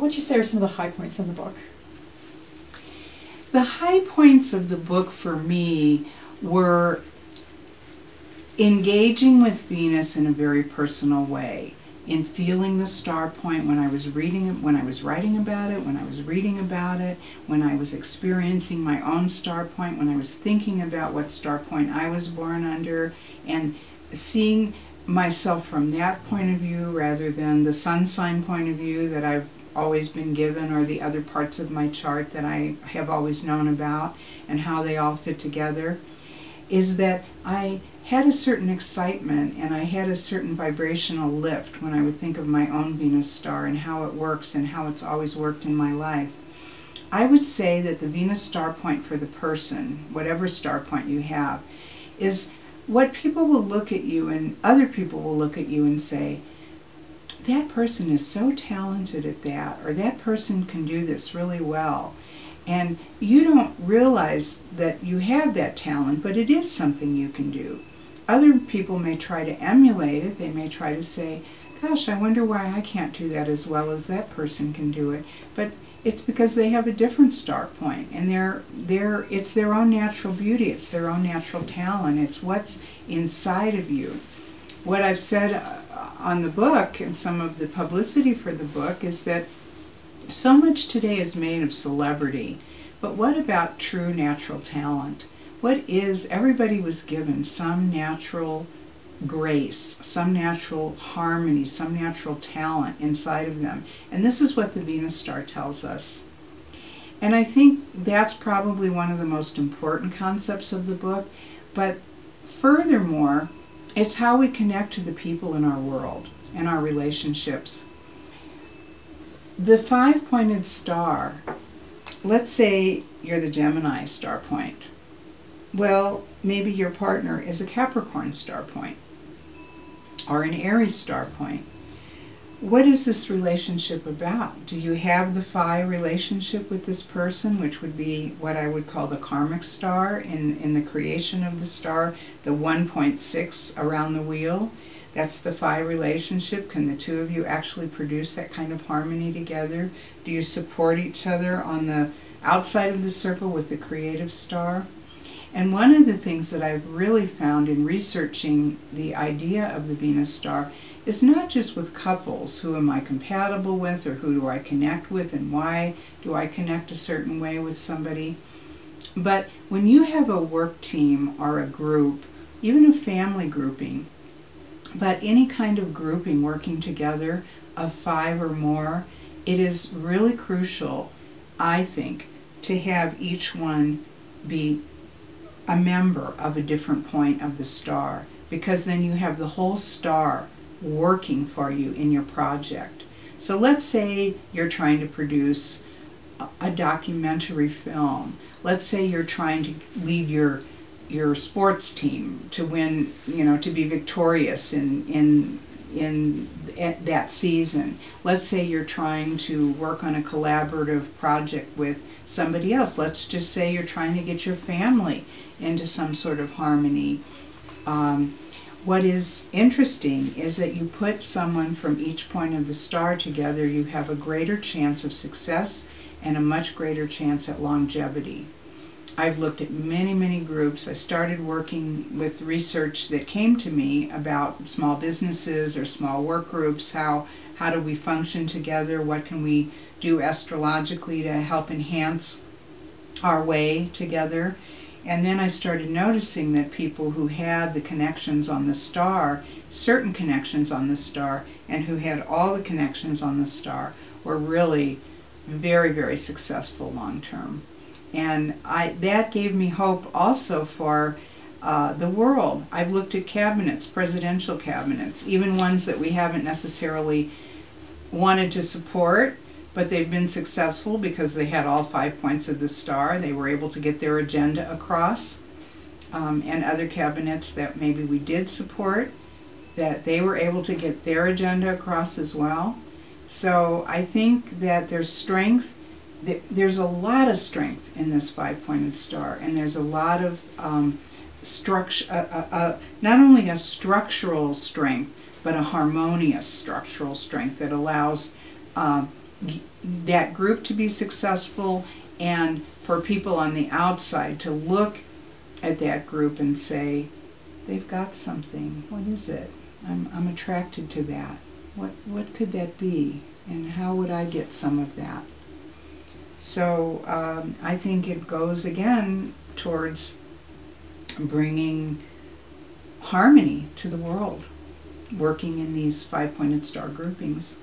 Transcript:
would you say are some of the high points in the book? The high points of the book for me were engaging with Venus in a very personal way, in feeling the star point when I was reading it, when I was writing about it, when I was reading about it, when I was experiencing my own star point, when I was thinking about what star point I was born under, and seeing myself from that point of view rather than the sun sign point of view that I've always been given, or the other parts of my chart that I have always known about and how they all fit together, is that I had a certain excitement and I had a certain vibrational lift when I would think of my own Venus star and how it works and how it's always worked in my life. I would say that the Venus star point for the person, whatever star point you have, is what people will look at you and other people will look at you and say, that person is so talented at that, or that person can do this really well. And you don't realize that you have that talent, but it is something you can do. Other people may try to emulate it. They may try to say, gosh, I wonder why I can't do that as well as that person can do it. But it's because they have a different star point, and it's their own natural beauty, it's their own natural talent, it's what's inside of you. What I've said on the book and some of the publicity for the book is that so much today is made of celebrity, but what about true natural talent? Everybody was given some natural grace, some natural harmony, some natural talent inside of them. And this is what the Venus star tells us. And I think that's probably one of the most important concepts of the book. But furthermore, it's how we connect to the people in our world and our relationships. The five-pointed star, let's say you're the Gemini star point. Well, maybe your partner is a Capricorn star point or an Aries star point. What is this relationship about? Do you have the phi relationship with this person, which would be what I would call the karmic star in the creation of the star, the 1.6 around the wheel? That's the phi relationship. Can the two of you actually produce that kind of harmony together? Do you support each other on the outside of the circle with the creative star? And one of the things that I've really found in researching the idea of the Venus star is not just with couples, who am I compatible with, or who do I connect with, and why do I connect a certain way with somebody, but when you have a work team or a group, even a family grouping, but any kind of grouping working together of 5 or more, it is really crucial, I think, to have each one be a member of a different point of the star, because then you have the whole star working for you in your project. So let's say you're trying to produce a documentary film. Let's say you're trying to lead your sports team to win, to be victorious in that season. Let's say you're trying to work on a collaborative project with somebody else. Let's just say you're trying to get your family into some sort of harmony. What is interesting is that you put someone from each point of the star together, you have a greater chance of success and a much greater chance at longevity. I've looked at many, many groups. I started working with research that came to me about small businesses or small work groups. How do we function together? What can we do astrologically to help enhance our way together? And then I started noticing that people who had the connections on the star, certain connections on the star, and who had all the connections on the star were really very, very successful long term. And that gave me hope also for the world. I've looked at cabinets, presidential cabinets, even ones that we haven't necessarily wanted to support, but they've been successful because they had all 5 points of the star. They were able to get their agenda across. And other cabinets that maybe we did support, that they were able to get their agenda across as well. So I think that there's strength. There's a lot of strength in this 5-pointed star, and there's a lot of structure, not only a structural strength, but a harmonious structural strength that allows that group to be successful, and for people on the outside to look at that group and say, they've got something. What is it? I'm attracted to that. What could that be? And how would I get some of that? So I think it goes again towards bringing harmony to the world, working in these 5-pointed star groupings.